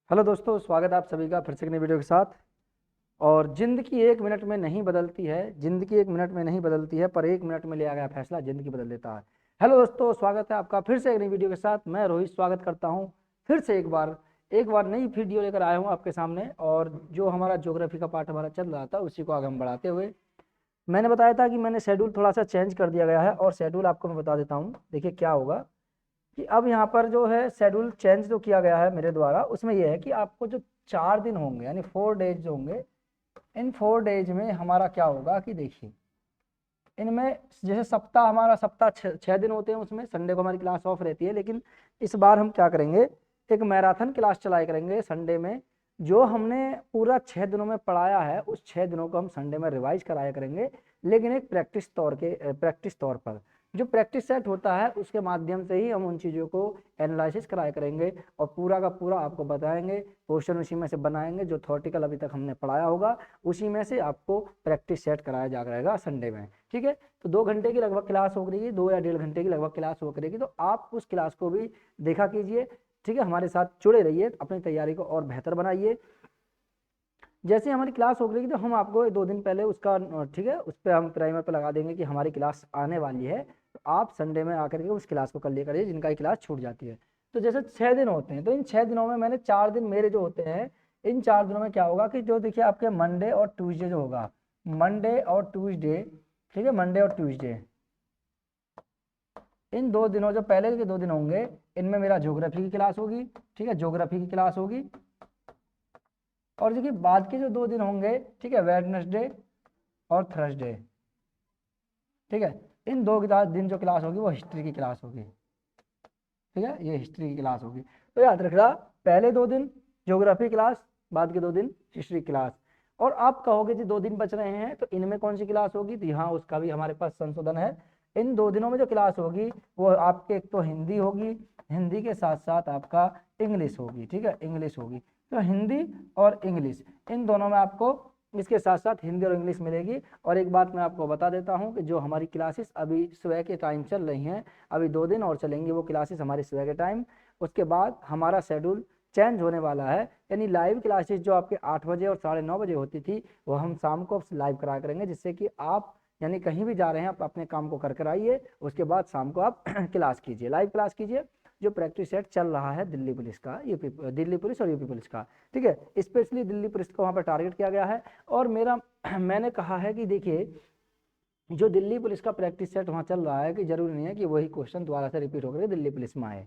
Hello दोस्तों, स्वागत है आप सभी का फिर से एक नई वीडियो के साथ। और जिंदगी एक मिनट में नहीं बदलती है, जिंदगी एक मिनट में नहीं बदलती है, पर एक मिनट में लिया गया फैसला जिंदगी बदल देता है। हेलो दोस्तों, स्वागत है आपका फिर से एक नई वीडियो के साथ। मैं रोहित स्वागत करता हूं फिर से एक बार नई वीडियो लेकर आया हूं आपके सामने। और जो हमारा ज्योग्राफी का पार्ट हमारा चल रहा था उसी को आगे हम बढ़ाते हुए, मैंने बताया था कि मैंने शेड्यूल थोड़ा सा चेंज कर दिया गया है। और शेड्यूल आपको मैं बता देता हूँ, देखिए क्या होगा कि अब यहाँ पर जो है शेड्यूल चेंज जो किया गया है मेरे द्वारा, उसमें यह है कि आपको जो 4 दिन होंगे यानी 4 डेज जो होंगे, इन 4 डेज में हमारा क्या होगा कि देखिए, इनमें जैसे सप्ताह हमारा सप्ताह 6 दिन होते हैं, उसमें संडे को हमारी क्लास ऑफ रहती है। लेकिन इस बार हम क्या करेंगे, एक मैराथन क्लास चलाया करेंगे संडे में। जो हमने पूरा 6 दिनों में पढ़ाया है उस 6 दिनों को हम संडे में रिवाइज कराया करेंगे, लेकिन एक प्रैक्टिस तौर पर। जो प्रैक्टिस सेट होता है उसके माध्यम से ही हम उन चीज़ों को एनालिसिस कराया करेंगे और पूरा का पूरा आपको बताएंगे। क्वेश्चन उसी में से बनाएंगे, जो थ्योरेटिकल अभी तक हमने पढ़ाया होगा उसी में से आपको प्रैक्टिस सेट कराया जा रहेगा संडे में। ठीक है, तो 2 घंटे की लगभग क्लास हो करेगी, 2 या 1.5 घंटे की लगभग क्लास हो करेगी, तो आप उस क्लास को भी देखा कीजिए। ठीक है, हमारे साथ जुड़े रहिए, अपनी तैयारी को और बेहतर बनाइए। जैसे हमारी क्लास हो गई तो हम आपको 2 दिन पहले उसका, ठीक है, उस पर हम प्राइमर पर लगा देंगे कि हमारी क्लास आने वाली है। तो आप संडे में आकर के उस क्लास को कर लिया करिए जिनका क्लास छूट जाती है। तो जैसे 6 दिन होते हैं, तो इन 6 दिनों में मैंने 4 दिन मेरे जो होते हैं, इन 4 दिनों में क्या होगा कि जो देखिए आपके मंडे और ट्यूसडे जो होगा, मंडे और ट्यूसडे, ठीक है, मंडे और ट्यूसडे, इन 2 दिनों, जो पहले के 2 दिन होंगे, इनमें मेरा ज्योग्राफी की क्लास होगी। ठीक है, ज्योग्राफी की क्लास होगी। और देखिए बाद के जो 2 दिन होंगे, ठीक है, वेडनेसडे और थर्सडे, ठीक है, इन 2 दिन जो क्लास होगी वो हिस्ट्री की क्लास होगी। ठीक है, ये हिस्ट्री की क्लास होगी। तो याद रखना, पहले 2 दिन ज्योग्राफी क्लास, बाद के 2 दिन हिस्ट्री क्लास। और आप कहोगे कि 2 दिन बच रहे हैं तो इनमें कौन सी क्लास होगी, तो हाँ, उसका भी हमारे पास संशोधन है। इन 2 दिनों में जो क्लास होगी वो आपके एक तो हिंदी होगी, हिंदी के साथ साथ आपका इंग्लिश होगी। ठीक है, इंग्लिश होगी। तो हिंदी और इंग्लिश, इन दोनों में आपको इसके साथ साथ हिंदी और इंग्लिश मिलेगी। और एक बात मैं आपको बता देता हूँ कि जो हमारी क्लासेस अभी सुबह के टाइम चल रही हैं, अभी 2 दिन और चलेंगी वो क्लासेस हमारी सुबह के टाइम। उसके बाद हमारा शेड्यूल चेंज होने वाला है, यानी लाइव क्लासेस जो आपके 8 बजे और 9:30 बजे होती थी, वो हम शाम को लाइव करा करेंगे, जिससे कि आप यानी कहीं भी जा रहे हैं आप अपने काम को कर कर आइए, उसके बाद शाम को आप क्लास कीजिए, लाइव क्लास कीजिए। जो प्रैक्टिस सेट चल रहा है दिल्ली पुलिस का, यूपी दिल्ली पुलिस और यूपी पुलिस का, ठीक है, स्पेशली दिल्ली पुलिस को वहाँ पर टारगेट किया गया है। और मेरा मैंने कहा है कि देखिए, जो दिल्ली पुलिस का प्रैक्टिस सेट वहाँ चल रहा है, कि जरूरी नहीं है कि वही क्वेश्चन दोबारा से रिपीट होकर दिल्ली पुलिस में आए,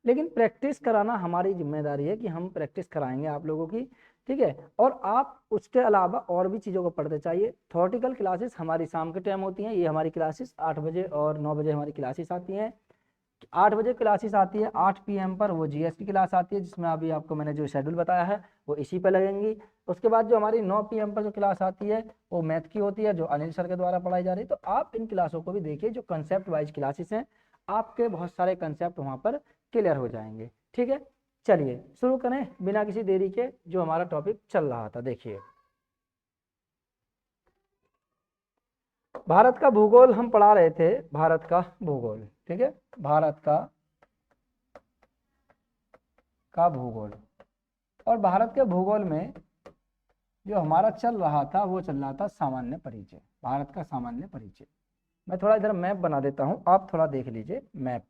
लेकिन प्रैक्टिस कराना हमारी जिम्मेदारी है कि हम प्रैक्टिस कराएंगे आप लोगों की। ठीक है, और आप उसके अलावा और भी चीज़ों को पढ़ते चाहिए। थ्योरेटिकल क्लासेस हमारी शाम के टाइम होती हैं, ये हमारी क्लासेस 8 बजे और 9 बजे हमारी क्लासेस आती हैं। 8 बजे क्लासेस आती है, 8 PM पर वो जीएस की क्लास आती है, जिसमें अभी आपको मैंने जो शेड्यूल बताया है वो इसी पे लगेंगी। उसके बाद जो हमारी 9 PM पर जो क्लास आती है वो मैथ की होती है, जो अनिल सर के द्वारा पढ़ाई जा रही है। तो आप इन क्लासों को भी देखिए, जो कंसेप्ट वाइज क्लासेस हैं, आपके बहुत सारे कंसेप्ट वहाँ पर क्लियर हो जाएंगे। ठीक है, चलिए शुरू करें बिना किसी देरी के, जो हमारा टॉपिक चल रहा था। देखिए, भारत का भूगोल हम पढ़ा रहे थे, भारत का भूगोल। ठीक है, भारत का भूगोल। और भारत के भूगोल में जो हमारा चल रहा था वो चल रहा था सामान्य परिचय, भारत का सामान्य परिचय। मैं थोड़ा इधर मैप बना देता हूं, आप थोड़ा देख लीजिए मैप।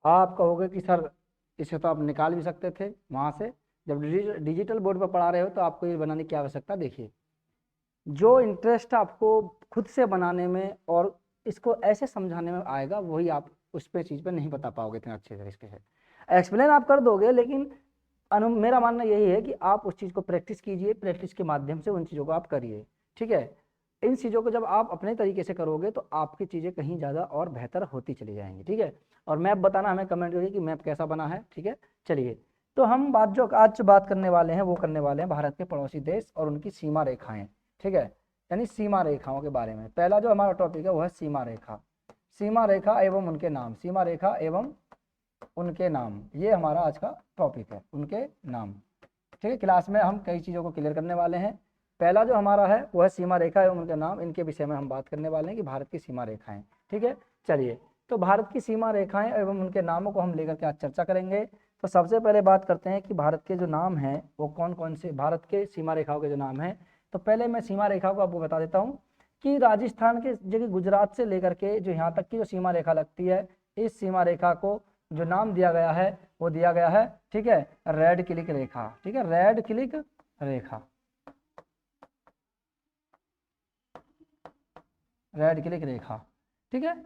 आप कहोगे कि सर इसे तो आप निकाल भी सकते थे वहां से, जब डिजिटल बोर्ड पर पढ़ा रहे हो तो आपको ये बनाने की आवश्यकता। देखिए, जो इंटरेस्ट आपको खुद से बनाने में और इसको ऐसे समझाने में आएगा, वही आप उस पे चीज़ पे नहीं बता पाओगे इतने अच्छे तरीके से। एक्सप्लेन आप कर दोगे, लेकिन मेरा मानना यही है कि आप उस चीज़ को प्रैक्टिस कीजिए, प्रैक्टिस के माध्यम से उन चीज़ों को आप करिए। ठीक है, इन चीज़ों को जब आप अपने तरीके से करोगे तो आपकी चीज़ें कहीं ज़्यादा और बेहतर होती चली जाएंगी। ठीक है, और मैप बताना हमें कमेंट करिए कि मैप कैसा बना है। ठीक है, चलिए, तो हम आज बात करने वाले हैं वो करने वाले हैं भारत के पड़ोसी देश और उनकी सीमा रेखाएं। ठीक है, यानी सीमा रेखाओं के बारे में पहला जो हमारा टॉपिक है वो है सीमा रेखा। सीमा रेखा एवं उनके नाम, सीमा रेखा एवं उनके नाम, ये हमारा आज का टॉपिक है, उनके नाम। ठीक है, क्लास में हम कई चीज़ों को क्लियर करने वाले हैं। पहला जो हमारा है वो है सीमा रेखा एवं उनके नाम, इनके विषय में हम बात करने वाले हैं कि भारत की सीमा रेखाएं। ठीक है, चलिए, तो भारत की सीमा रेखाएं एवं उनके नामों को हम लेकर के आज चर्चा करेंगे। तो सबसे पहले बात करते हैं कि भारत के जो नाम हैं वो कौन कौन से, भारत के सीमा रेखाओं के जो नाम हैं। तो पहले मैं सीमा रेखाओं को आपको बता देता हूँ कि राजस्थान के जगह गुजरात से लेकर के जो यहाँ तक की जो सीमा रेखा लगती है, इस सीमा रेखा को जो नाम दिया गया है वो दिया गया है, ठीक है, रेड क्लिक रेखा। ठीक है, रेड क्लिक रेखा, रेड क्लिक रेखा। ठीक है,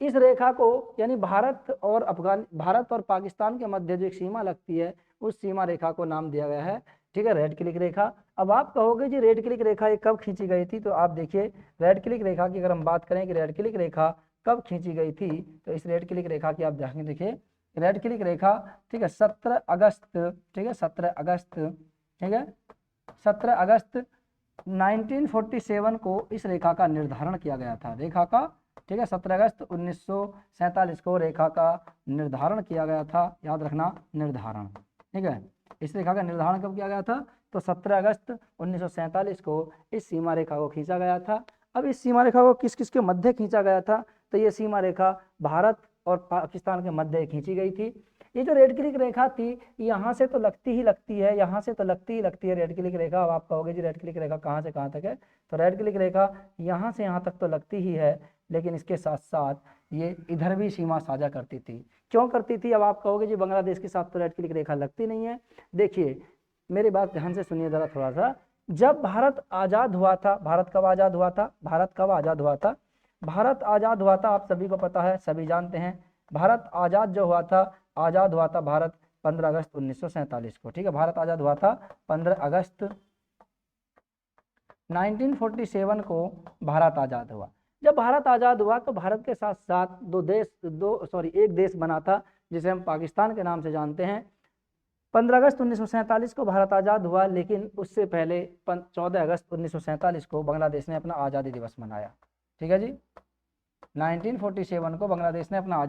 इस रेखा को यानी भारत और पाकिस्तान के मध्य जो एक सीमा लगती है उस सीमा रेखा को नाम दिया गया है, ठीक है, रेड क्लिक रेखा। अब आप कहोगे जी रेड क्लिक रेखा ये कब खींची गई थी, तो आप देखिए रेड क्लिक रेखा की अगर हम बात करें कि रेड क्लिक रेखा कब खींची गई थी, तो इस रेड क्लिक रेखा की आप जाके देखिए, रेड क्लिक रेखा, ठीक है, 17 अगस्त, ठीक है, 17 अगस्त, ठीक है, 17 अगस्त 1947 को इस रेखा का निर्धारण किया गया था, रेखा का, ठीक है, 17 अगस्त 1947 को रेखा का निर्धारण किया गया था, याद रखना निर्धारण। ठीक है, इस रेखा का निर्धारण कब किया गया था, तो 17 अगस्त 1947 को इस सीमा रेखा को खींचा गया था। अब इस सीमा रेखा को किस किस के मध्य खींचा गया था, तो ये सीमा रेखा भारत और पाकिस्तान के मध्य खींची गई थी। ये जो रेड क्लिक रेखा थी यहाँ से तो लगती ही लगती है, यहाँ से तो लगती ही लगती है रेड क्लिक रेखा। अब आप कहोगे जी रेड क्लिक रेखा कहाँ से कहाँ तक है, तो रेड क्लिक रेखा यहाँ से यहाँ तक तो लगती ही है, लेकिन इसके साथ साथ ये इधर भी सीमा साझा करती थी। क्यों करती थी, अब आप कहोगे जी बांग्लादेश के साथ तो रेड क्लिक रेखा लगती नहीं है। देखिए मेरी बात ध्यान से सुनिए जरा थोड़ा सा। जब भारत आज़ाद हुआ था, भारत कब आज़ाद हुआ था, भारत कब आज़ाद हुआ था, भारत आज़ाद हुआ था आप सभी को पता है, सभी जानते हैं। भारत आज़ाद जो हुआ था, आज़ाद हुआ था भारत 15 अगस्त 1947 को। ठीक है, भारत आज़ाद हुआ था 15 अगस्त 1947 को भारत आज़ाद हुआ। जब भारत आज़ाद हुआ तो भारत के साथ साथ एक देश बना था जिसे हम पाकिस्तान के नाम से जानते हैं। 15 अगस्त 1947 को भारत आज़ाद हुआ, लेकिन उससे पहले 14 अगस्त 1947 को बांग्लादेश ने अपना आज़ादी दिवस मनाया। ठीक है जी, 1947 को बांग्लादेश ने अपना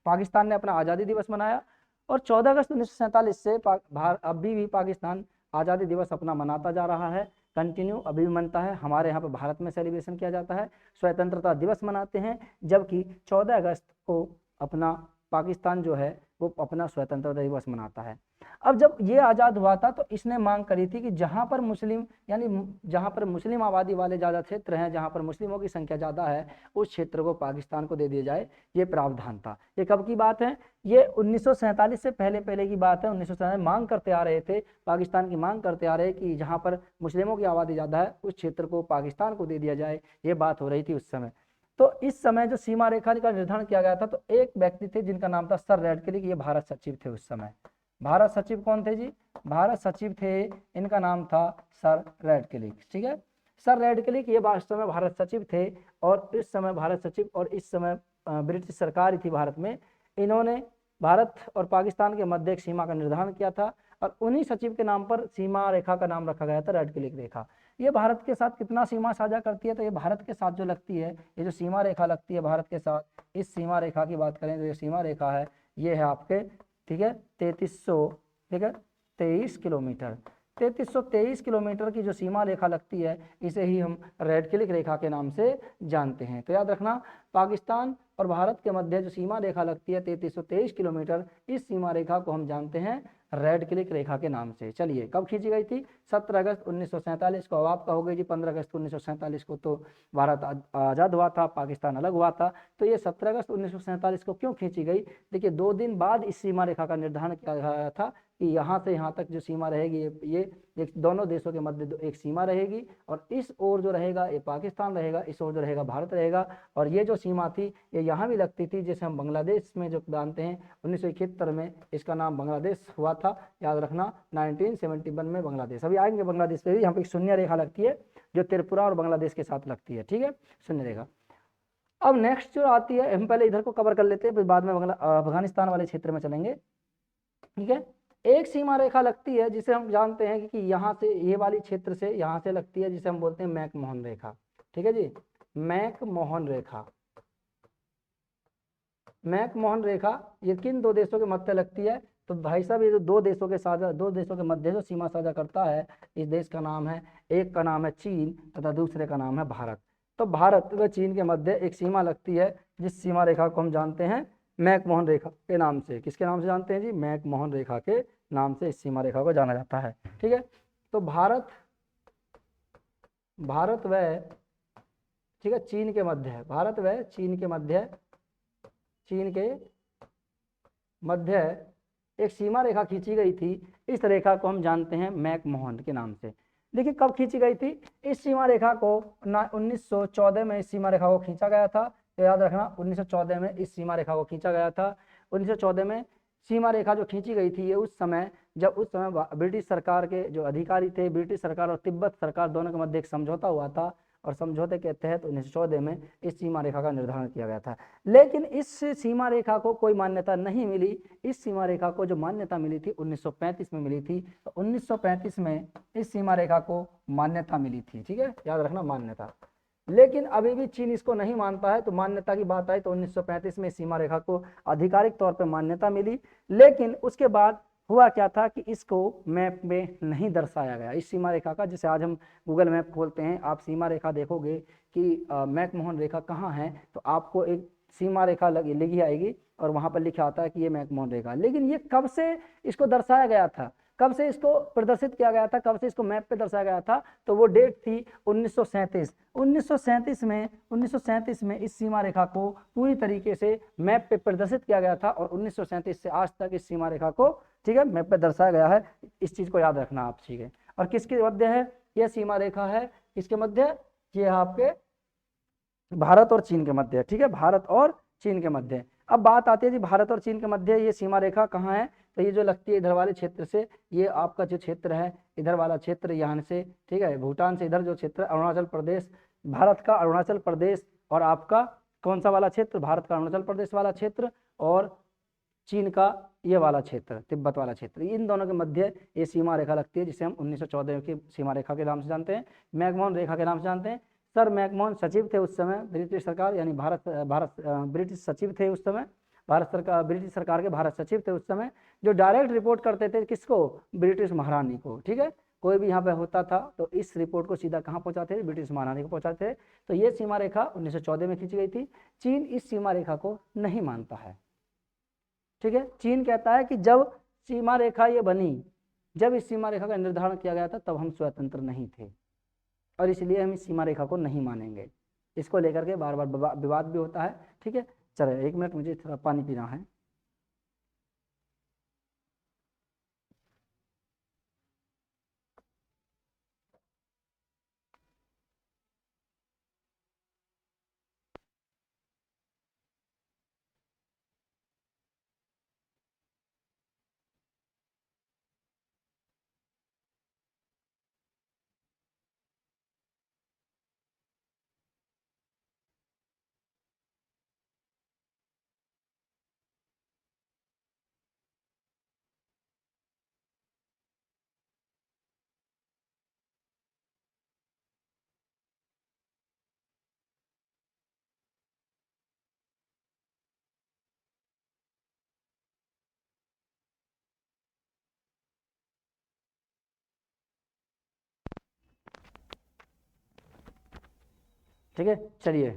पाकिस्तान ने अपना आज़ादी दिवस मनाया, और 14 अगस्त 1947 से अभी भी पाकिस्तान आज़ादी दिवस अपना मनाता जा रहा है, कंटिन्यू अभी भी मनता है। हमारे यहाँ पे भारत में सेलिब्रेशन किया जाता है, स्वतंत्रता दिवस मनाते हैं, जबकि 14 अगस्त को अपना पाकिस्तान जो है वो अपना स्वतंत्रता दिवस मनाता है। अब जब ये आज़ाद हुआ था तो इसने मांग करी थी कि जहाँ पर मुस्लिम यानी जहाँ पर मुस्लिम आबादी वाले ज़्यादा क्षेत्र हैं, जहाँ पर मुस्लिमों की संख्या ज़्यादा है, उस क्षेत्र को पाकिस्तान को दे दिया जाए, ये प्रावधान था। ये कब की बात है, ये 1947 से पहले की बात है। 1947 मांग करते आ रहे थे, पाकिस्तान की मांग करते आ रहे कि जहाँ पर मुस्लिमों की आबादी ज़्यादा है उस क्षेत्र को पाकिस्तान को दे दिया जाए, ये बात हो रही थी उस समय। तो इस समय जो सीमा रेखा का निर्धारण किया गया था, तो एक व्यक्ति थे जिनका नाम था सर रेडक्लिफ, ये भारत सचिव थे उस समय। भारत सचिव कौन थे जी, भारत सचिव थे, इनका नाम था सर रेडक्लिफ। ठीक है, सर रेडक्लिफ ये वास्तव में भारत सचिव थे, और इस समय भारत सचिव और इस समय ब्रिटिश सरकार थी भारत में, इन्होंने भारत और पाकिस्तान के मध्य एक सीमा का निर्धारण किया था, और उन्हीं सचिव के नाम पर सीमा रेखा का नाम रखा गया था रेडक्लिफ रेखा। ये भारत के साथ कितना सीमा साझा करती है, तो ये भारत के साथ जो लगती है, ये जो सीमा रेखा लगती है भारत के साथ, इस सीमा रेखा की बात करें तो ये सीमा रेखा है, ये है आपके, ठीक है, 3323 किलोमीटर, 3323 किलोमीटर की जो सीमा रेखा लगती है, इसे ही हम रेडक्लिफ रेखा के नाम से जानते हैं। तो याद रखना, पाकिस्तान और भारत के मध्य जो सीमा रेखा लगती है 3323 किलोमीटर, इस सीमा रेखा को हम जानते हैं रेडक्लिफ रेखा के नाम से। चलिए, कब खींची गई थी, 17 अगस्त 1947 को। अब आप कहोगे जी 15 अगस्त 1947 को तो भारत आज़ाद हुआ था, पाकिस्तान अलग हुआ था, तो ये 17 अगस्त 1947 को क्यों खींची गई। देखिए 2 दिन बाद इस सीमा रेखा का निर्धारण किया गया था, कि यहाँ से यहाँ तक जो सीमा रहेगी ये एक दोनों देशों के मध्य एक सीमा रहेगी, और इस ओर जो रहेगा ये पाकिस्तान रहेगा, इस ओर जो रहेगा भारत रहेगा। और ये जो सीमा थी ये यहाँ भी लगती थी, जैसे हम बांग्लादेश में जो जानते हैं 1971 में इसका नाम बांग्लादेश हुआ था, याद रखना 1971 में बांग्लादेश। अभी आएंगे बांग्लादेश पे भी। यहाँ पे एक शून्य रेखा लगती है जो त्रिपुरा और बांग्लादेश के साथ लगती है, ठीक है, शून्य रेखा। अब नेक्स्ट जो आती है, हम पहले इधर को कवर कर लेते हैं, फिर बाद में अफगानिस्तान वाले क्षेत्र में चलेंगे, ठीक है। एक सीमा रेखा लगती है जिसे हम जानते हैं कि यहाँ से ये वाली क्षेत्र से यहाँ से लगती है, जिसे हम बोलते हैं मैकमोहन रेखा, ठीक है जी, मैकमोहन रेखा। मैकमोहन रेखा ये किन दो देशों के मध्य लगती है? तो भाई साहब ये जो दो देशों के मध्य जो सीमा साझा करता है, इस देश का नाम है, एक का नाम है चीन तथा दूसरे का नाम है भारत। तो भारत व चीन के मध्य एक सीमा लगती है, जिस सीमा रेखा को हम जानते हैं मैकमोहन रेखा के नाम से। किसके नाम से जानते हैं जी? मैकमोहन रेखा के नाम से इस सीमा रेखा को जाना जाता है, ठीक है। तो भारत व ठीक है चीन के मध्य है, भारत व चीन के मध्य एक सीमा रेखा खींची गई थी। इस रेखा को हम जानते हैं मैकमोहन के नाम से। देखिए कब खींची गई थी इस सीमा रेखा को? 1914 में इस सीमा रेखा को खींचा गया था। तो याद रखना 1914 में इस सीमा रेखा को खींचा गया था। 1914 में सीमा रेखा जो खींची गई थी ये उस समय ब्रिटिश सरकार के जो अधिकारी थे, ब्रिटिश सरकार और तिब्बत सरकार दोनों के मध्य एक समझौता हुआ था, और समझौते के तहत 1914 में इस सीमा रेखा का निर्धारण किया गया था। लेकिन इस सीमा रेखा को कोई मान्यता नहीं मिली। इस सीमा रेखा को जो मान्यता मिली थी 1935 में मिली थी। तो 1935 में इस सीमा रेखा को मान्यता मिली थी, ठीक है, याद रखना मान्यता। लेकिन अभी भी चीन इसको नहीं मानता है। तो मान्यता की बात आई तो 1935 में सीमा रेखा को आधिकारिक तौर पर मान्यता मिली। लेकिन उसके बाद हुआ क्या था कि इसको मैप में नहीं दर्शाया गया इस सीमा रेखा का। जैसे आज हम गूगल मैप खोलते हैं, आप सीमा रेखा देखोगे कि मैकमोहन रेखा कहाँ है, तो आपको एक सीमा रेखा लिखी आएगी और वहां पर लिखा आता है कि ये मैकमोहन रेखा। लेकिन ये कब से इसको दर्शाया गया था, कब से इसको प्रदर्शित किया गया था, कब से इसको मैप पे दर्शाया गया था? तो वो डेट थी 1937। 1937 में इस सीमा रेखा को पूरी तरीके से मैप पे प्रदर्शित किया गया था, और 1937 से आज तक इस सीमा रेखा को, ठीक है, मैप पे दर्शाया गया है। इस चीज को याद रखना आप, ठीक है। और किसके मध्य है यह सीमा रेखा? है किसके मध्य? ये आपके भारत और चीन के मध्य, ठीक है, भारत और चीन के मध्य। अब बात आती है जी भारत और चीन के मध्य ये सीमा रेखा कहाँ है? तो ये जो लगती है इधर वाले क्षेत्र से, ये आपका जो क्षेत्र है इधर वाला क्षेत्र, यहाँ से, ठीक है, भूटान से इधर जो क्षेत्र अरुणाचल प्रदेश, भारत का अरुणाचल प्रदेश, और आपका कौन सा वाला क्षेत्र? भारत का अरुणाचल प्रदेश वाला क्षेत्र, और चीन का ये वाला क्षेत्र, तिब्बत वाला क्षेत्र, इन दोनों के मध्य ये सीमा रेखा लगती है, जिसे हम 1914 की सीमा रेखा के नाम से जानते हैं, मैकमोहन रेखा के नाम से जानते हैं। सर मैकमोहन सचिव थे उस समय ब्रिटिश सरकार, यानी ब्रिटिश सचिव थे उस समय, भारत सरकार, ब्रिटिश सरकार के भारत सचिव थे उस समय, जो डायरेक्ट रिपोर्ट करते थे किसको? ब्रिटिश महारानी को, ठीक है। कोई भी यहाँ पे होता था तो इस रिपोर्ट को सीधा कहाँ पहुंचाते थे? ब्रिटिश महारानी को पहुंचाते थे। तो ये सीमा रेखा 1914 में खींची गई थी। चीन इस सीमा रेखा को नहीं मानता है, ठीक है। चीन कहता है कि जब सीमा रेखा ये बनी, जब इस सीमा रेखा का निर्धारण किया गया था, तब हम स्वतंत्र नहीं थे, और इसलिए हम इस सीमा रेखा को नहीं मानेंगे। इसको लेकर के बार बार विवाद भी होता है, ठीक है। चलो 1 मिनट, मुझे थोड़ा पानी पीना है। ठीक है, चलिए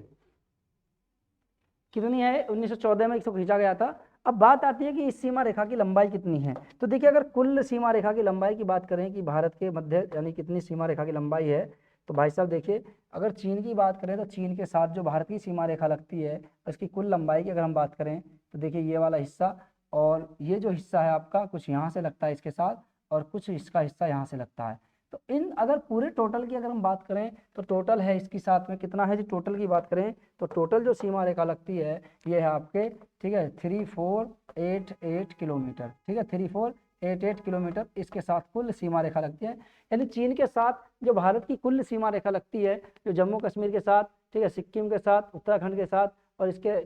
कितनी है? 1914 में इसको खींचा गया था। अब बात आती है कि इस सीमा रेखा की लंबाई कितनी है। तो देखिए अगर कुल सीमा रेखा की लंबाई की बात करें कि भारत के मध्य यानी कितनी सीमा रेखा की लंबाई है, तो भाई साहब देखिए अगर चीन की बात करें तो चीन के साथ जो भारत की सीमा रेखा लगती है उसकी कुल लंबाई की अगर हम बात करें तो देखिए ये वाला हिस्सा, और ये जो हिस्सा है आपका कुछ यहाँ से लगता है इसके साथ, और कुछ इसका हिस्सा यहाँ से लगता है। तो इन अगर पूरे टोटल की अगर हम बात करें तो टोटल है इसके साथ में कितना है जी, टोटल की बात करें तो टोटल जो सीमा रेखा लगती है ये है आपके, ठीक है, 3488 किलोमीटर, ठीक है, 3488 किलोमीटर इसके साथ कुल सीमा रेखा लगती है। यानी चीन के साथ जो भारत की कुल सीमा रेखा लगती है, जो जम्मू कश्मीर के साथ, ठीक है, सिक्किम के साथ, उत्तराखंड के साथ, और इसके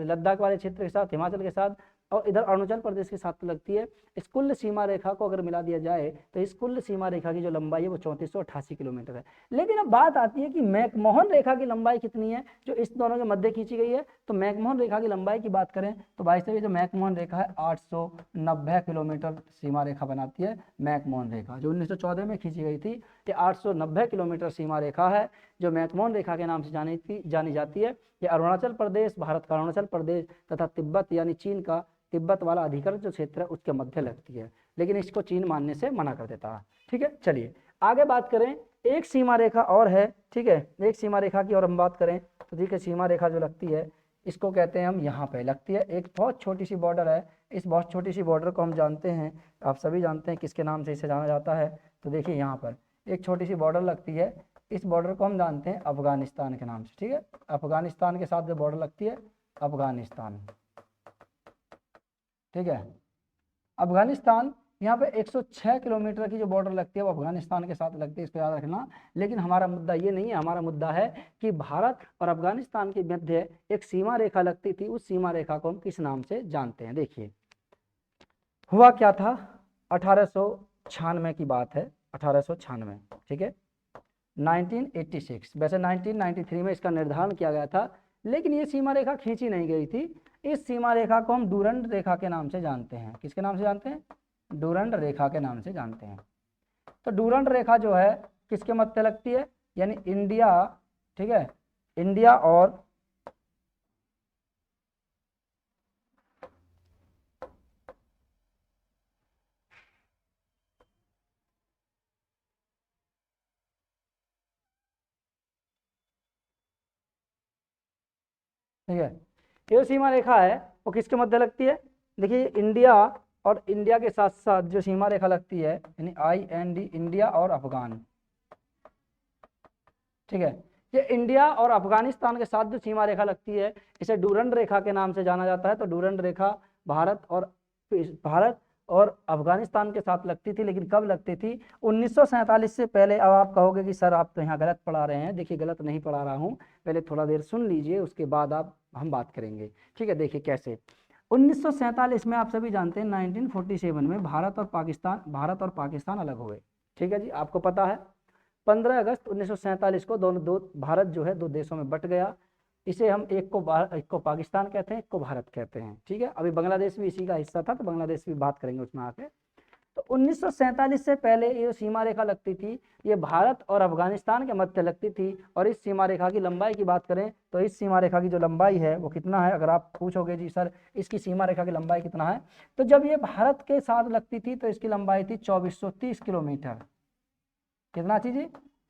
लद्दाख वाले क्षेत्र के साथ, हिमाचल के साथ, और इधर अरुणाचल प्रदेश के साथ लगती है। इस कुल सीमा रेखा को अगर मिला दिया जाए तो इस कुल सीमा रेखा की जो लंबाई है वो 3488 किलोमीटर है। लेकिन अब बात आती है कि मैकमोहन रेखा की लंबाई कितनी है जो इस दोनों के मध्य खींची गई है। तो मैकमोहन रेखा की लंबाई की बात करें तो भाई साहब जो मैकमोहन रेखा है 890 किलोमीटर सीमा रेखा बनाती है। मैकमोहन रेखा जो 1914 में खींची गई थी, ये 890 किलोमीटर सीमा रेखा है जो मैकमोहन रेखा के नाम से जानी जाती है। ये अरुणाचल प्रदेश, भारत का अरुणाचल प्रदेश तथा तिब्बत यानी चीन का तिब्बत वाला अधिकृत जो क्षेत्र है उसके मध्य लगती है, लेकिन इसको चीन मानने से मना कर देता है। ठीक है, चलिए आगे बात करें। एक सीमा रेखा और है, ठीक है, एक सीमा रेखा की और हम बात करें तो ठीक है, सीमा रेखा जो लगती है इसको कहते हैं हम, यहाँ पे लगती है एक बहुत छोटी सी बॉर्डर है। इस बहुत छोटी सी बॉर्डर को हम जानते हैं, आप सभी जानते हैं किसके नाम से इसे जाना जाता है। तो देखिए यहाँ पर एक छोटी सी बॉर्डर लगती है, इस बॉर्डर को हम जानते हैं अफगानिस्तान के नाम से। ठीक है, अफगानिस्तान के साथ जो बॉर्डर लगती है अफगानिस्तान, ठीक है, अफगानिस्तान यहाँ पे 106 किलोमीटर की जो बॉर्डर लगती है वो अफगानिस्तान के साथ लगती है, इसको याद रखना। लेकिन हमारा मुद्दा ये नहीं है, हमारा मुद्दा है कि भारत और अफगानिस्तान के मध्य एक सीमा रेखा लगती थी, उस सीमा रेखा को हम किस नाम से जानते हैं। देखिए हुआ क्या था, 1896 की बात है, 1896, ठीक है, 1986, वैसे 1993 में इसका निर्धारण किया गया था, लेकिन ये सीमा रेखा खींची नहीं गई थी। इस सीमा रेखा को हम डूरंड रेखा के नाम से जानते हैं। किसके नाम से जानते हैं? डूरंड रेखा के नाम से जानते हैं। तो डूरंड रेखा जो है किसके मध्य लगती है, यानी इंडिया, ठीक है, इंडिया और ठीक है, ये सीमा रेखा है वो किसके मध्य लगती है? देखिए इंडिया और इंडिया के साथ साथ जो सीमा रेखा लगती है यानी IND, इंडिया और अफगान, ठीक है, ये इंडिया और अफगानिस्तान के साथ जो सीमा रेखा लगती है इसे डूरंड रेखा के नाम से जाना जाता है। तो डूरंड रेखा भारत और अफगानिस्तान के साथ लगती थी, लेकिन कब लगती थी? 1947 से पहले। अब आप कहोगे कि सर आप तो यहाँ गलत पढ़ा रहे हैं। देखिए गलत नहीं पढ़ा रहा हूँ, पहले थोड़ा देर सुन लीजिए, उसके बाद हम बात करेंगे। ठीक है, देखिए कैसे 1947 में आप सभी जानते हैं 1947 में भारत और पाकिस्तान अलग हुए। ठीक है जी, आपको पता है 15 अगस्त 1947 को भारत जो है दो देशों में बट गया। इसे हम एक को पाकिस्तान कहते हैं, एक को भारत कहते हैं। ठीक है, अभी बांग्लादेश भी इसी का हिस्सा था, तो बांग्लादेश भी बात करेंगे उसमें आके। तो 1947 से पहले ये सीमा रेखा लगती थी, ये भारत और अफगानिस्तान के मध्य लगती थी। और इस सीमा रेखा की लंबाई की बात करें तो इस सीमा रेखा की जो लंबाई है वो कितना है? अगर आप पूछोगे जी सर इसकी सीमा रेखा की लंबाई कितना है, तो जब ये भारत के साथ लगती थी तो इसकी लंबाई थी 2430 किलोमीटर। कितना थी जी?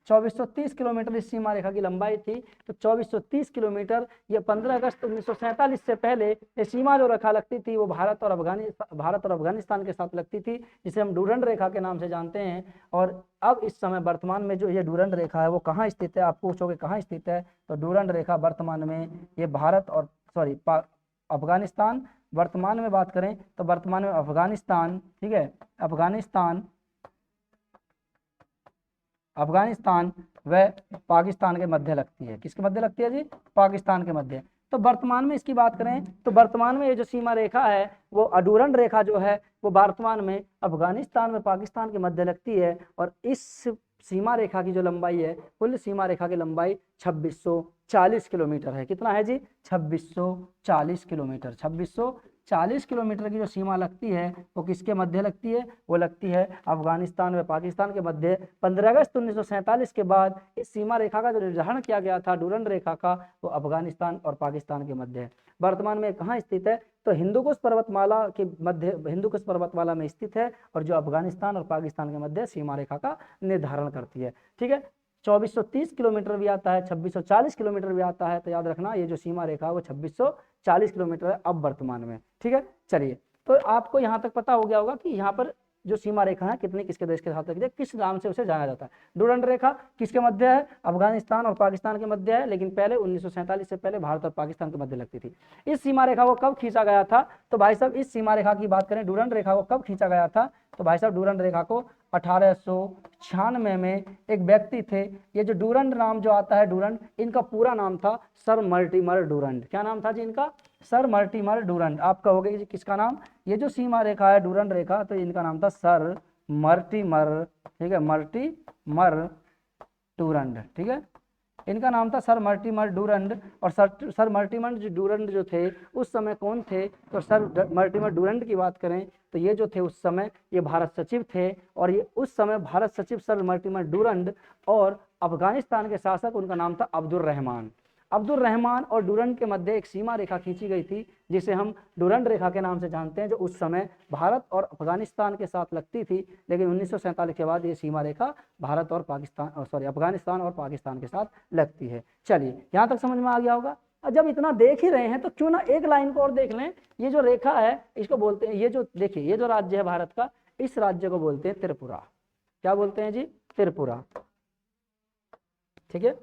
2430 किलोमीटर इस सीमा रेखा की लंबाई थी। तो 2430 किलोमीटर ये 15 अगस्त 1947 से पहले ये सीमा जो रेखा लगती थी वो भारत और अफगानिस्तान के साथ लगती थी, जिसे हम डूरंड रेखा के नाम से जानते हैं। और अब इस समय वर्तमान में जो ये डूरंड रेखा है वो कहाँ स्थित है? आप पूछोगे कहाँ स्थित है, तो डूरंड रेखा वर्तमान में ये भारत और अफगानिस्तान, वर्तमान में बात करें तो वर्तमान में अफगानिस्तान, ठीक है, अफगानिस्तान व पाकिस्तान के मध्य लगती है। किसके मध्य लगती है जी? पाकिस्तान के मध्य। तो वर्तमान में इसकी बात करें तो वर्तमान में ये जो सीमा रेखा है वो डूरंड रेखा जो है वो वर्तमान में अफगानिस्तान व पाकिस्तान के मध्य लगती है। और इस सीमा रेखा की जो लंबाई है, कुल सीमा रेखा की लंबाई 2640 किलोमीटर है। कितना है जी? 2640 किलोमीटर। 2640 किलोमीटर की जो सीमा लगती है वो किसके मध्य लगती है? वो लगती है अफगानिस्तान व पाकिस्तान के मध्य। 15 अगस्त 1947 के बाद इस सीमा रेखा का जो निर्धारण किया गया था डूरंड रेखा का, वो अफगानिस्तान और पाकिस्तान के मध्य है। वर्तमान में कहाँ स्थित है? तो हिंदुकुश पर्वतमाला के मध्य, हिंदुकुश पर्वतमाला में स्थित है, और जो अफगानिस्तान और पाकिस्तान के मध्य सीमा रेखा का निर्धारण करती है। ठीक है, 2430 किलोमीटर भी आता है, 2640 किलोमीटर भी आता है। तो याद रखना ये जो सीमा रेखा है वो 2640 किलोमीटर है अब वर्तमान में। ठीक है, चलिए तो आपको यहाँ तक पता हो गया होगा कि यहाँ पर जो सीमा रेखा है कितने किसके देश के साथ लगती है, किस नाम से उसे जाना जाता है। डूरंड रेखा किसके मध्य है, अफगानिस्तान और पाकिस्तान के मध्य है, लेकिन पहले 1947 से पहले भारत और पाकिस्तान के मध्य लगती थी। इस सीमा रेखा को कब खींचा गया था, तो भाई साहब इस सीमा रेखा की बात करें, डूरंड रेखा को कब खींचा गया था, तो भाई साहब डूरंड रेखा को 1896 में एक व्यक्ति थे, ये जो डूरंड नाम जो आता है डूरंड, इनका पूरा नाम था सर मर्टिमर डूरंड। क्या नाम था जी इनका, सर मर्टिमर डूरंड। आप कहोगे जी किसका नाम, ये जो सीमा रेखा है डूरंड रेखा, तो इनका नाम था सर मर्टिमर, ठीक है, मर्टिमर डूरंड, ठीक है, इनका नाम था सर मर्टिमर डूरंड। और सर मर्टिमर डूरंड जो थे उस समय कौन थे, तो सर मर्टिमर डूरंड की बात करें तो ये जो थे उस समय ये भारत सचिव थे, और ये उस समय भारत सचिव सर मर्टिमर डूरंड, और अफगानिस्तान के शासक उनका नाम था अब्दुल रहमान। अब्दुल रहमान और डूरंड के मध्य एक सीमा रेखा खींची गई थी जिसे हम डूरंड रेखा के नाम से जानते हैं, जो उस समय भारत और अफगानिस्तान के साथ लगती थी, लेकिन 1947 के बाद ये सीमा रेखा भारत और पाकिस्तान अफगानिस्तान और पाकिस्तान के साथ लगती है। चलिए यहाँ तक समझ में आ गया होगा। और जब इतना देख ही रहे हैं तो क्यों ना एक लाइन को और देख लें। ये जो रेखा है इसको बोलते हैं, ये जो देखिए ये जो राज्य है भारत का, इस राज्य को बोलते हैं त्रिपुरा। क्या बोलते हैं जी, त्रिपुरा, ठीक है।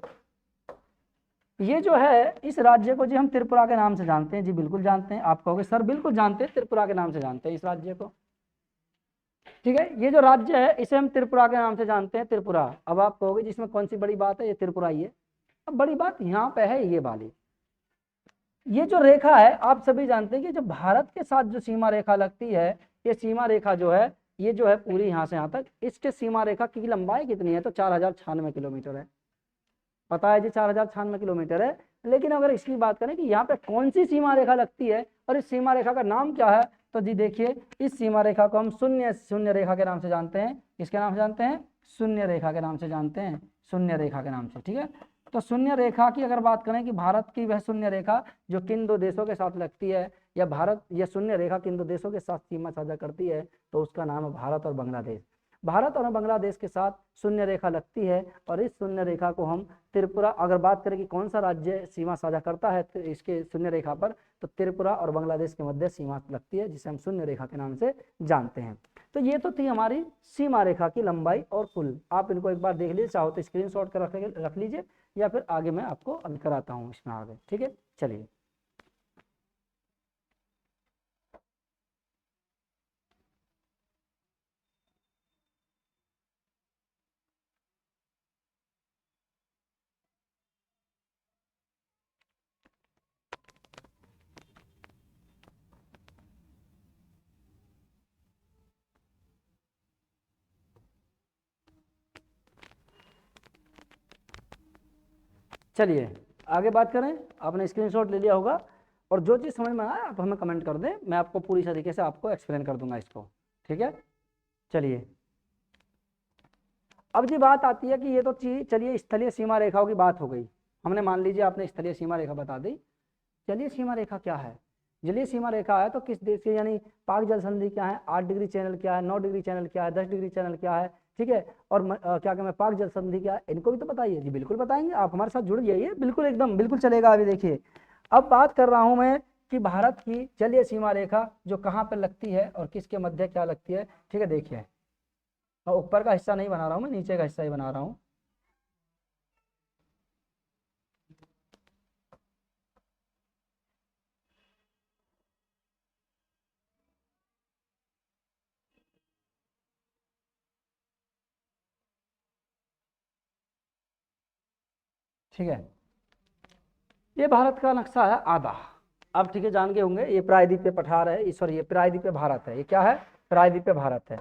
ये जो है इस राज्य को जी हम त्रिपुरा के नाम से जानते हैं, जी बिल्कुल जानते हैं। आप कहोगे सर बिल्कुल जानते हैं, त्रिपुरा के नाम से जानते हैं इस राज्य को, ठीक है। ये जो राज्य है इसे हम त्रिपुरा के नाम से जानते हैं, त्रिपुरा। अब आप कहोगे जिसमें कौन सी बड़ी बात है, ये त्रिपुरा ही है। अब बड़ी बात यहाँ पे है ये वाली, ये जो रेखा है आप सभी जानते हैं कि जो भारत के साथ जो सीमा रेखा लगती है, ये सीमा रेखा जो है ये जो है पूरी यहाँ से यहाँ तक, इसके सीमा रेखा की लंबाई कितनी है, तो 4096 किलोमीटर है। पता है जी 4096 किलोमीटर है। लेकिन अगर इसकी बात करें कि यहाँ पे कौन सी सीमा रेखा लगती है और इस सीमा रेखा का नाम क्या है, तो जी देखिए इस सीमा रेखा को हम शून्य रेखा के नाम से जानते हैं। किसके नाम से जानते हैं, शून्य रेखा के नाम से जानते हैं, शून्य रेखा के नाम से, ठीक है। तो शून्य रेखा की अगर बात करें कि भारत की वह शून्य रेखा जो किन दो देशों के साथ लगती है, या भारत या शून्य रेखा किन दो देशों के साथ सीमा साझा करती है, तो उसका नाम है भारत और बांग्लादेश। भारत और बांग्लादेश के साथ शून्य रेखा लगती है, और इस शून्य रेखा को हम त्रिपुरा, अगर बात करें कि कौन सा राज्य सीमा साझा करता है तो इसके शून्य रेखा पर, तो त्रिपुरा और बांग्लादेश के मध्य सीमा लगती है, जिसे हम शून्य रेखा के नाम से जानते हैं। तो ये तो थी हमारी सीमा रेखा की लंबाई और कुल। आप इनको एक बार देख लीजिए, चाहो तो स्क्रीनशॉट कर रख लीजिए, या फिर आगे मैं आपको अभी कराता हूँ इसमें आगे, ठीक है। चलिए चलिए आगे बात करें। आपने स्क्रीनशॉट ले लिया होगा, और जो चीज़ समझ में आए आप हमें कमेंट कर दें, मैं आपको पूरी तरीके से आपको एक्सप्लेन कर दूंगा इसको, ठीक है। चलिए अब जी बात आती है कि ये तो चलिए स्थलीय सीमा रेखाओं की बात हो गई, हमने मान लीजिए आपने स्थलीय सीमा रेखा बता दी। जलीय सीमा रेखा क्या है, जलीय सीमा रेखा है तो किस देश के, यानी पाक जल संधि क्या है, 8 डिग्री चैनल क्या है, 9 डिग्री चैनल क्या है, 10 डिग्री चैनल क्या है, ठीक है। और क्या कहते हैं पाक जल संधि क्या है, इनको भी तो बताइए जी। बिल्कुल बताएंगे, आप हमारे साथ जुड़ जाइए, बिल्कुल एकदम बिल्कुल चलेगा। अभी देखिए अब बात कर रहा हूं मैं कि भारत की जलीय सीमा रेखा जो कहाँ पर लगती है और किसके मध्य क्या लगती है, ठीक है। देखिए मैं ऊपर का हिस्सा नहीं बना रहा हूँ, मैं नीचे का हिस्सा ही बना रहा हूँ। ठीक है, ये भारत का नक्शा है आधा। अब ठीक है जान गए होंगे, ये प्रायद्वीपीय पठार है, सॉरी ये प्रायद्वीपीय भारत है। ये क्या है, प्रायद्वीपीय भारत है।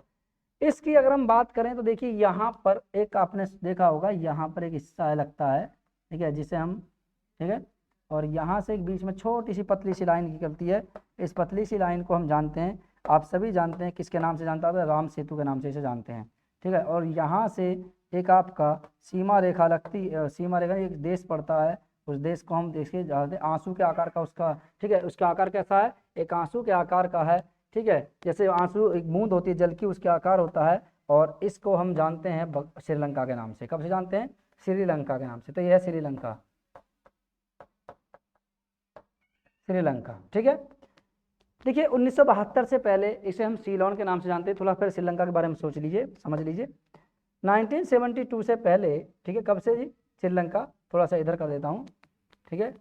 इसकी अगर हम बात करें तो देखिए यहाँ पर एक आपने देखा होगा, यहाँ पर एक हिस्सा है लगता है, ठीक है, जिसे हम, ठीक है, और यहाँ से एक बीच में छोटी सी पतली सी लाइन निकलती है। इस पतली सी लाइन को हम जानते हैं, आप सभी जानते हैं किसके नाम से जानता है, राम सेतु के नाम से इसे जानते हैं, ठीक है। और यहाँ से एक आपका सीमा रेखा लगती, सीमा रेखा एक देश पड़ता है, उस देश को हम देखिए जानते हैं, आंसू के आकार का उसका, ठीक है, उसका आकार कैसा है, एक आंसू के आकार का है, ठीक है। जैसे आंसू एक बूंद होती है जल की, उसके आकार होता है। और इसको हम जानते हैं श्रीलंका के नाम से। कब से जानते हैं, श्रीलंका के नाम से। तो यह है श्रीलंका, श्रीलंका, ठीक है। देखिए 1972 से पहले इसे हम सीलोन के नाम से जानते हैं। थोड़ा फिर श्रीलंका के बारे में सोच लीजिए, समझ लीजिए। 1972 से पहले, ठीक है, कब से जी? श्रीलंका, थोड़ा सा इधर कर देता हूँ, ठीक है।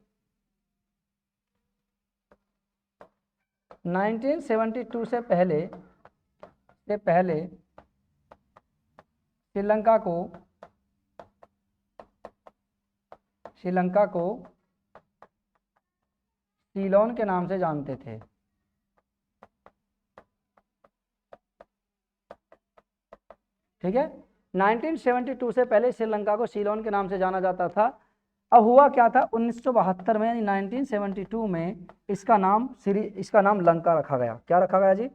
1972 से पहले श्रीलंका को सीलोन के नाम से जानते थे। ठीक है, 1972 से पहले श्रीलंका को सीलोन के नाम से जाना जाता था। अब हुआ क्या था, 1972 में यानी 1972 में इसका नाम लंका रखा गया। क्या रखा गया जी?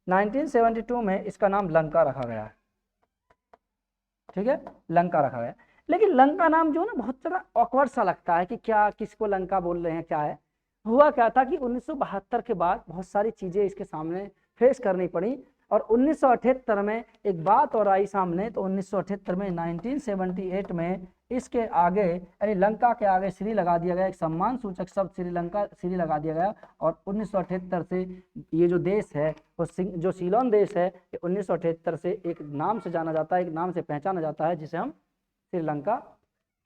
1972 में इसका नाम लंका रखा गया। ठीक है, लंका रखा गया। लेकिन लंका नाम जो ना बहुत ज़्यादा ऑकवर्ड सा लगता है कि क्या, किसको लंका बोल रहे हैं, क्या है। हुआ क्या था कि 1972 के बाद बहुत सारी चीज़ें इसके सामने फेस करनी पड़ी और 1978 में एक बात और आई सामने। तो 1978 में 1978 में इसके आगे यानी लंका के आगे श्री लगा दिया गया, एक सम्मान सूचक शब्द श्री लगा दिया गया। और 1978 से ये जो देश है वो जो सीलोन देश है, ये 1978 से एक नाम से जाना जाता है, एक नाम से पहचाना जाता है, जिसे हम श्रीलंका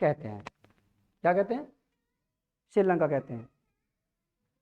कहते हैं। क्या कहते हैं? श्रीलंका कहते हैं।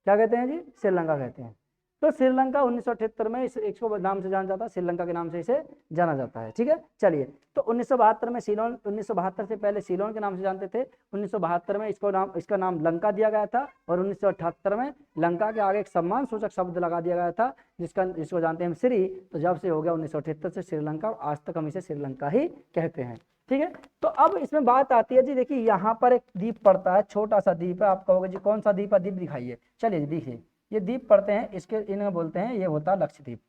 क्या कहते हैं जी? श्रीलंका कहते हैं। तो श्रीलंका 1978 में इसको नाम से जाना जाता है, श्रीलंका के नाम से इसे जाना जाता है। ठीक है, चलिए। तो 1972 में सीलोन, 1972 से पहले सीलोन के नाम से जानते थे। 1972 में इसका नाम लंका दिया गया था और 1978 में लंका के आगे एक सम्मान सूचक शब्द लगा दिया गया था, जिसको जानते हैं हम श्री। तो जब से हो गया 1978 से श्रीलंका, आज तक हम इसे श्रीलंका ही कहते हैं। ठीक है, तो अब इसमें बात आती है जी, देखिए यहाँ पर एक द्वीप पड़ता है, छोटा सा द्वीप है। आप कहोगे जी कौन सा द्वीप है? द्वीप दिखाइए। चलिए जी, देखिए ये द्वीप पड़ते हैं, इन्हें बोलते हैं, ये होता है लक्षद्वीप।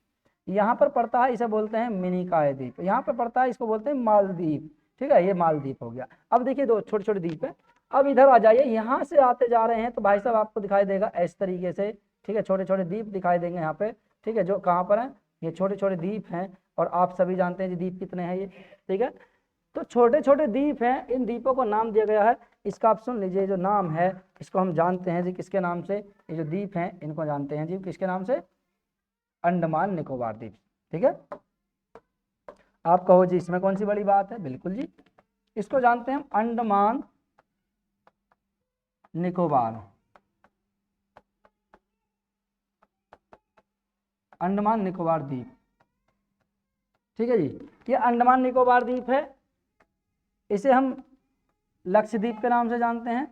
यहाँ पर पड़ता है, इसे बोलते हैं मिनिकॉय द्वीप। यहाँ पर पड़ता है, इसको बोलते हैं मालदीव। ठीक है, ये मालदीव हो गया। अब देखिए दो छोटे छोटे द्वीप है। अब इधर आ जाइए, यहाँ से आते जा रहे हैं तो भाई साहब आपको दिखाई देगा इस तरीके से। ठीक है, छोटे छोटे द्वीप दिखाई देंगे यहाँ पे। ठीक है, जो कहाँ पर है, ये छोटे छोटे द्वीप हैं। और आप सभी जानते हैं जी द्वीप कितने हैं ये। ठीक है, तो छोटे छोटे द्वीप हैं, इन द्वीपों को नाम दिया गया है। इसका आप सुन लीजिए, जो नाम है इसको हम जानते हैं जी किसके नाम से। ये जो द्वीप हैं इनको जानते हैं जी किसके नाम से? अंडमान निकोबार द्वीप। ठीक है, आप कहो जी इसमें कौन सी बड़ी बात है? बिल्कुल जी, इसको जानते हैं हम अंडमान निकोबार। अंडमान निकोबार द्वीप। ठीक है जी, ये अंडमान निकोबार द्वीप है। इसे हम लक्षद्वीप के नाम से जानते हैं,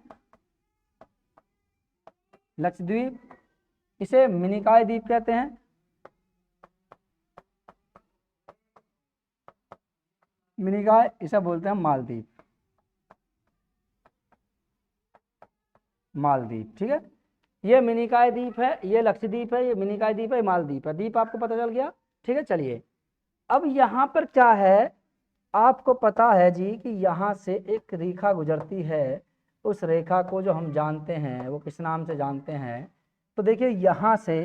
लक्षद्वीप। इसे मिनिकॉय द्वीप कहते हैं। मिनिकॉय, इसे बोलते हैं मालदीव। मालदीव, ठीक है, ये मिनिकॉय द्वीप है, ये लक्षद्वीप है, ये मिनिकॉय द्वीप है, मालदीव है। द्वीप आपको पता चल गया। ठीक है, चलिए। अब यहाँ पर क्या है, आपको पता है जी कि यहाँ से एक रेखा गुजरती है। उस रेखा को जो हम जानते हैं वो किस नाम से जानते हैं? तो देखिए यहाँ से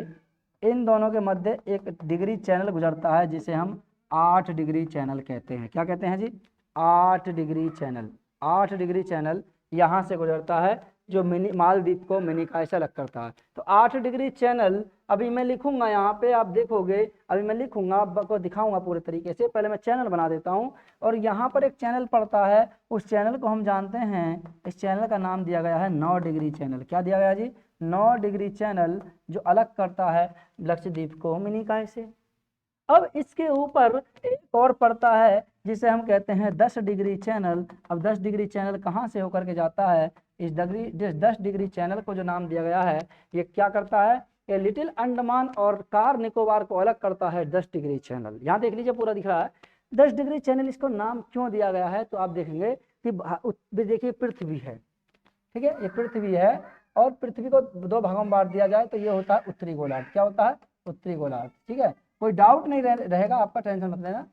इन दोनों के मध्य एक डिग्री चैनल गुजरता है, जिसे हम 8 डिग्री चैनल कहते हैं। क्या कहते हैं जी? 8 डिग्री चैनल। 8 डिग्री चैनल यहाँ से गुजरता है, जो मालदीव को मिनिकॉय से अलग करता है। तो 8 डिग्री चैनल अभी मैं लिखूंगा यहाँ पे, आप देखोगे। अभी मैं लिखूंगा, आपको दिखाऊंगा पूरे तरीके से। पहले मैं चैनल बना देता हूँ। और यहाँ पर एक चैनल पड़ता है, उस चैनल को हम जानते हैं, इस चैनल का नाम दिया गया है 9 डिग्री चैनल। क्या दिया गया जी? 9 डिग्री चैनल, जो अलग करता है लक्षद्वीप को मिनिकॉय से। अब इसके ऊपर एक और पड़ता है जिसे हम कहते हैं 10 डिग्री चैनल। अब 10 डिग्री चैनल कहाँ से होकर के जाता है? इस 10 डिग्री चैनल को जो नाम दिया गया है, ये क्या करता है? ये लिटिल अंडमान और कार निकोबार को अलग करता है 10 डिग्री चैनल। यहाँ देख लीजिए, पूरा दिख रहा है 10 डिग्री चैनल। इसको नाम क्यों दिया गया है? तो आप देखेंगे कि देखिए पृथ्वी है। ठीक है, ये पृथ्वी है और पृथ्वी को 2 भागों में बांट दिया जाए तो ये होता है उत्तरी गोलार्ध। क्या होता है? उत्तरी गोलार्ध। ठीक है, कोई डाउट नहीं रहेगा आपका, टेंशन मत लेना।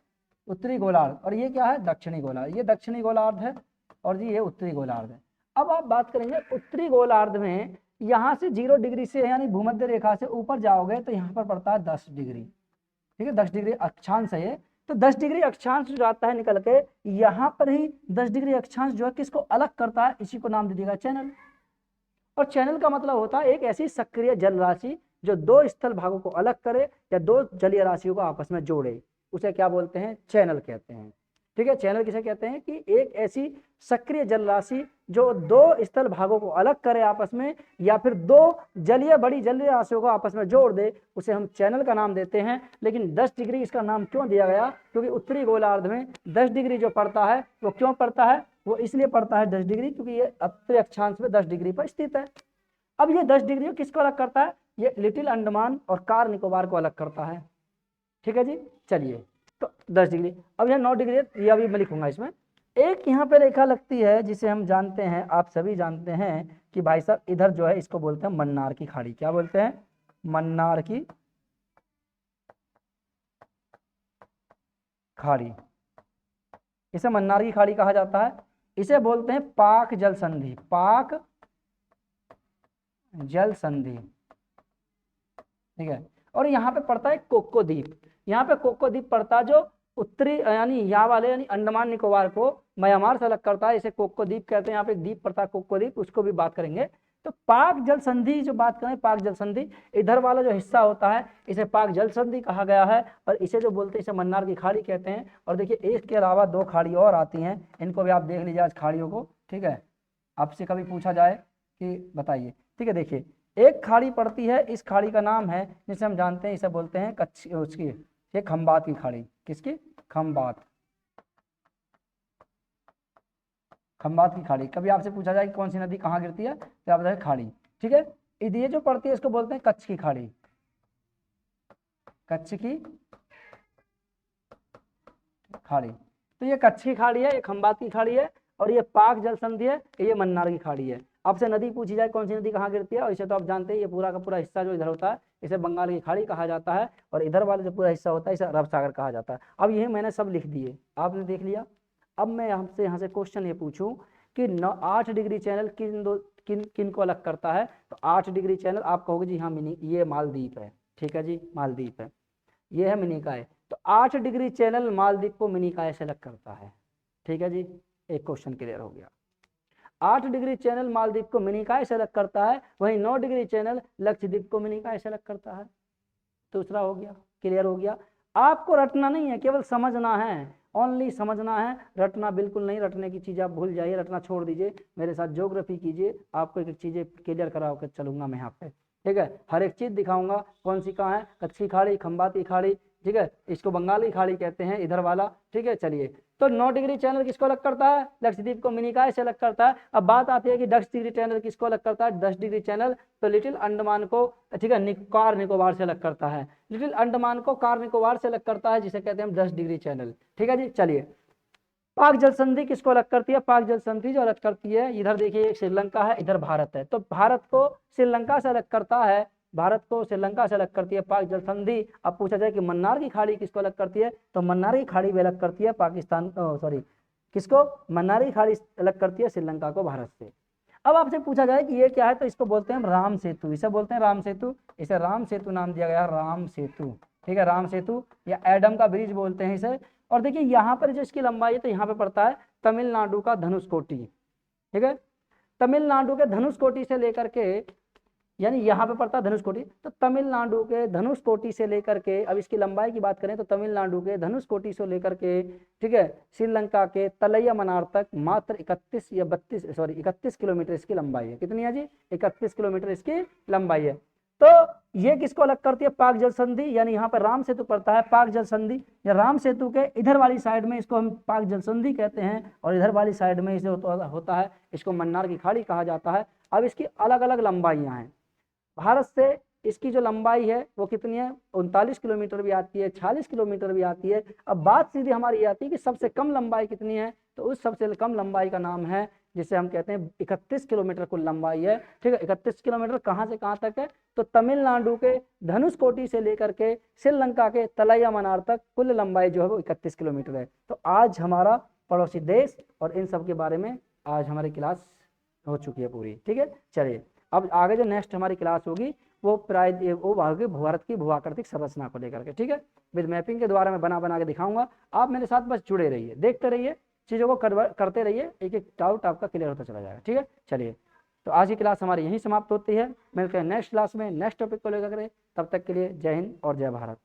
उत्तरी गोलार्ध। और ये क्या है? दक्षिणी गोलार्ध। ये दक्षिणी गोलार्ध है और जी ये उत्तरी गोलार्ध है। अब आप बात करेंगे उत्तरी गोलार्ध में, यहाँ से 0 डिग्री से यानी भूमध्य रेखा से ऊपर जाओगे तो यहाँ पर पड़ता है 10 डिग्री। ठीक है, 10 डिग्री अक्षांश है ये। तो 10 डिग्री अक्षांश जो जाता है निकल के, यहाँ पर ही 10 डिग्री अक्षांश जो है किसको अलग करता है? इसी को नाम दे दिएगा चैनल। और चैनल का मतलब होता है एक ऐसी सक्रिय जल राशि जो दो स्थल भागों को अलग करे या दो जलीय राशियों को आपस में जोड़े, उसे क्या बोलते हैं? चैनल कहते हैं। ठीक है, चैनल किसे कहते हैं? कि एक ऐसी सक्रिय जल राशि जो दो स्थल भागों को अलग करे आपस में, या फिर दो बड़ी जलीय राशियों को आपस में जोड़ दे, उसे हम चैनल का नाम देते हैं। लेकिन 10 डिग्री इसका नाम क्यों दिया गया? क्योंकि उत्तरी गोलार्ध में 10 डिग्री जो पड़ता है वो क्यों पड़ता है? वो इसलिए पड़ता है 10 डिग्री क्योंकि ये उत्तरी अक्षांश में 10 डिग्री पर स्थित है। अब ये 10 डिग्री किसको अलग करता है? ये लिटिल अंडमान और कार निकोबार को अलग करता है। ठीक है जी, चलिए, तो 10 डिग्री। अब यह 9 डिग्री, ये अभी मैं लिखूंगा इसमें। एक यहाँ पे रेखा लगती है जिसे हम जानते हैं, आप सभी जानते हैं कि भाई साहब इधर जो है इसको बोलते हैं मन्नार की खाड़ी। क्या बोलते हैं? मन्नार की खाड़ी। इसे मन्नार की खाड़ी कहा जाता है। इसे बोलते हैं पाक जल संधि। पाक जल संधि, ठीक है। और यहाँ पे पड़ता है कोको द्वीप। यहाँ पे कोको द्वीप पड़ता है जो उत्तरी यानी यहाँ वाले यानी अंडमान निकोबार को म्यांमार से अलग करता है। इसे कोको द्वीप कहते हैं। यहाँ पे एक द्वीप पड़ता है कोको द्वीप, उसको भी बात करेंगे। तो पाक जल संधि जो बात करें, पाक जल संधि, इधर वाला जो हिस्सा होता है इसे पाक जल संधि कहा गया है। और इसे जो बोलते हैं इसे मन्नार की खाड़ी कहते हैं। और देखिए इसके अलावा 2 खाड़ी और आती हैं, इनको भी आप देख लीजिए आज खाड़ियों को। ठीक है, आपसे कभी पूछा जाए कि बताइए। ठीक है, देखिए एक खाड़ी पड़ती है, इस खाड़ी का नाम है जिसे हम जानते हैं, इसे बोलते हैं कच्छ उसकी ये खंबात की खाड़ी। किसकी? खंबात। खंबात की खाड़ी। कभी आपसे पूछा जाए कि कौन सी नदी कहाँ गिरती है, तो आप बताएं खाड़ी। ठीक है, ये जो पड़ती है इसको बोलते हैं कच्छ की खाड़ी। कच्छ की खाड़ी। तो ये कच्छ की खाड़ी है, ये खंबात की खाड़ी है, और ये पाक जल संधि है, ये मन्नार की खाड़ी है। आपसे नदी पूछी जाए कौन सी नदी कहाँ गिरती है, और इसे तो आप जानते हैं, ये पूरा का पूरा हिस्सा जो इधर होता है इसे बंगाल की खाड़ी कहा जाता है, और इधर वाला जो पूरा हिस्सा होता है इसे अरब सागर कहा जाता है। अब ये मैंने सब लिख दिए, आपने देख लिया। अब मैं हमसे यहाँ से क्वेश्चन ये पूछूं कि 8 डिग्री चैनल किन किन को अलग करता है, तो 8 डिग्री चैनल आप कहोगे जी हाँ मिनी, ये मालदीप है। ठीक है जी, मालदीप है, ये है मिनिकाय। तो 8 डिग्री चैनल मालदीप को मिनिकाय से अलग करता है। ठीक है जी, एक क्वेश्चन क्लियर हो गया। 8 डिग्री चैनल मालदीप को मिनिकाय से अलग करता है, वहीं 9 डिग्री चैनल लक्षद्वीप को मिनिकाय से अलग करता है। दूसरा हो गया, क्लियर हो गया। आपको रटना नहीं है, केवल समझना है, ओनली समझना है, रटना बिल्कुल नहीं। रटने की चीज़ आप भूल जाइए, रटना छोड़ दीजिए, मेरे साथ ज्योग्राफी कीजिए। आपको एक चीज़ें क्लियर करा होकर चलूंगा मैं यहाँ पे। ठीक है, हर एक चीज़ दिखाऊंगा कौन सी कहाँ है। कच्छ की खाड़ी, खंबात की खाड़ी, ठीक है, इसको बंगाल की खाड़ी कहते हैं इधर वाला। ठीक है, चलिए, तो 9 डिग्री चैनल किसको अलग करता है? लक्षद्वीप को मिनिकाय से अलग करता है। अब बात आती है कि 10 डिग्री चैनल किसको अलग करता है? 10 डिग्री चैनल तो लिटिल अंडमान को, ठीक है, कार निकोबार से अलग करता है। लिटिल अंडमान को कार निकोबार से अलग करता है, जिसे कहते हैं हम 10 डिग्री चैनल। ठीक है जी, चलिए, पाक जल संधि किसको अलग करती है? पाक जल संधि जो अलग करती है, इधर देखिए श्रीलंका है, इधर भारत है, तो भारत को श्रीलंका से अलग करता है। भारत को श्रीलंका से अलग करती है पाक जल संधि। अब पूछा जाए कि मन्नार की खाड़ी किसको अलग करती है, तो मन्नार की खाड़ी भी अलग करती है पाकिस्तान, सॉरी किसको? मन्नार की खाड़ी अलग करती है श्रीलंका को भारत से। अब आपसे पूछा जाए कि ये क्या है, तो इसको बोलते हैं राम सेतु। इसे बोलते हैं राम सेतु, इसे राम सेतु नाम दिया गया, राम सेतु। ठीक है, राम सेतु या एडम का ब्रिज बोलते हैं इसे। और देखिए यहाँ पर जो इसकी लंबाई है, तो यहाँ पे पड़ता है तमिलनाडु का धनुषकोटी। ठीक है, तमिलनाडु के धनुषकोटी से लेकर के, यानी यहाँ पे पड़ता है धनुषकोटी, तो तमिलनाडु के धनुषकोटी से लेकर के, अब इसकी लंबाई की बात करें तो तमिलनाडु के धनुषकोटी से लेकर के, ठीक है, श्रीलंका के तलैया मनार तक मात्र 31 किलोमीटर इसकी लंबाई है। कितनी है जी? 31 किलोमीटर इसकी लंबाई है। तो ये किसको अलग करती है? पाक जल संधि, यानी यहाँ पर राम सेतु पड़ता है, पाक जल संधि या राम सेतु के इधर वाली साइड में इसको हम पाक जल संधि कहते हैं, और इधर वाली साइड में इसे होता है, इसको मन्नार की खाड़ी कहा जाता है। अब इसकी अलग अलग लंबाइयाँ हैं। भारत से इसकी जो लंबाई है वो कितनी है? 39 किलोमीटर भी आती है, 40 किलोमीटर भी आती है। अब बात सीधी हमारी आती है कि सबसे कम लंबाई कितनी है, तो उस सबसे कम लंबाई का नाम है जिसे हम कहते हैं 31 किलोमीटर कुल लंबाई है। ठीक है, 31 किलोमीटर कहाँ से कहाँ तक है? तो तमिलनाडु के धनुषकोटी से लेकर के श्रीलंका के तलैया मनार तक कुल लंबाई जो है वो 31 किलोमीटर है। तो आज हमारा पड़ोसी देश और इन सब के बारे में आज हमारी क्लास हो चुकी है पूरी। ठीक है, चलिए, अब आगे जो नेक्स्ट हमारी क्लास होगी वो भारत की भूआकृतिक संरचना को लेकर के। ठीक है, विद मैपिंग के द्वारा मैं बना के दिखाऊंगा। आप मेरे साथ बस जुड़े रहिए, देखते रहिए, चीज़ों को करते रहिए, एक एक डाउट आपका क्लियर होता चला जाएगा। ठीक है, चलिए। तो आज की क्लास हमारी यहीं समाप्त होती है। मिलते हैं नेक्स्ट क्लास में नेक्स्ट टॉपिक को लेकर। तब तक के लिए जय हिंद और जय भारत।